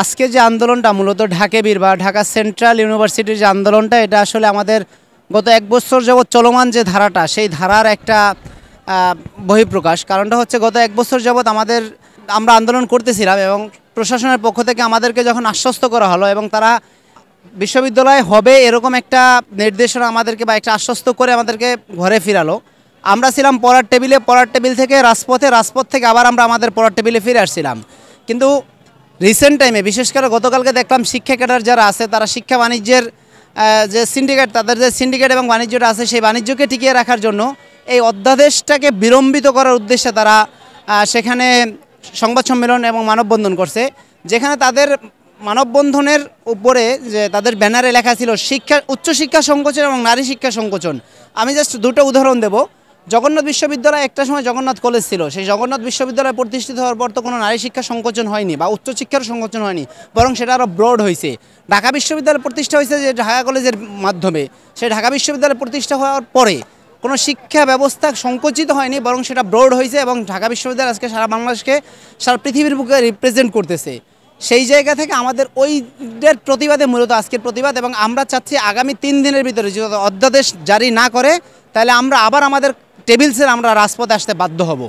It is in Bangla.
আজকে যে আন্দোলনটা মূলত ঢাকেবির বা ঢাকা সেন্ট্রাল ইউনিভার্সিটির যে আন্দোলনটা, এটা আসলে আমাদের গত 1 বছর যাবৎ চলমান যে ধারাটা, সেই ধারার একটা বহিঃপ্রকাশ। কারণটা হচ্ছে গত 1 বছর যাবৎ আমরা আন্দোলন করতেছিলাম এবং প্রশাসনের পক্ষ থেকে আমাদেরকে যখন আশ্বস্ত করা হলো এবং তারা বিশ্ববিদ্যালয় হবে এরকম একটা নির্দেশনা আমাদেরকে বা একটা আশ্বস্ত করে আমাদেরকে ঘরে ফিরালো। আমরা ছিলাম পড়ার টেবিল থেকে রাজপথ থেকে আবার আমরা আমাদের পড়ার টেবিলে ফিরে আসছিলাম। কিন্তু রিসেন্ট টাইমে বিশেষ করে গতকালকে দেখলাম শিক্ষা ক্যাডার যারা আছে তারা শিক্ষা বাণিজ্যের যে সিন্ডিকেট, তাদের যে সিন্ডিকেট এবং বাণিজ্যটা আছে সেই বাণিজ্যকে টিকিয়ে রাখার জন্য এই অধ্যাদেশটাকে বিলম্বিত করার উদ্দেশ্যে তারা সেখানে সংবাদ সম্মেলন এবং মানববন্ধন করছে, যেখানে তাদের মানববন্ধনের উপরে যে তাদের ব্যানারে লেখা ছিল উচ্চশিক্ষা সংকোচন এবং নারী শিক্ষা সংকোচন। আমি জাস্ট দুটো উদাহরণ দেব। জগন্নাথ বিশ্ববিদ্যালয় একটা সময় জগন্নাথ কলেজ ছিল, সেই জগন্নাথ বিশ্ববিদ্যালয় প্রতিষ্ঠিত হওয়ার পর তো কোনো নারী শিক্ষা সংকোচন হয়নি বা উচ্চশিক্ষার সংকোচন হয়নি, বরং সেটা আরও ব্রড হয়েছে। ঢাকা বিশ্ববিদ্যালয় প্রতিষ্ঠা হয়েছে যে ঢাকা কলেজের মাধ্যমে, সেই ঢাকা বিশ্ববিদ্যালয় প্রতিষ্ঠা হওয়ার পরে কোনো শিক্ষা ব্যবস্থা সংকুচিত হয়নি, বরং সেটা ব্রড হয়েছে এবং ঢাকা বিশ্ববিদ্যালয় আজকে সারা বাংলাদেশকে সারা পৃথিবীর বুকে রিপ্রেজেন্ট করতেছে। সেই জায়গা থেকে আমাদের ওইটার প্রতিবাদে মূলত আজকের প্রতিবাদ, এবং আমরা চাচ্ছি আগামী 3 দিনের ভিতরে যদি অধ্যাদেশ জারি না করে তাহলে আমরা আবার আমাদের টেবিলসের আমরা রাজপথে আসতে বাধ্য হব।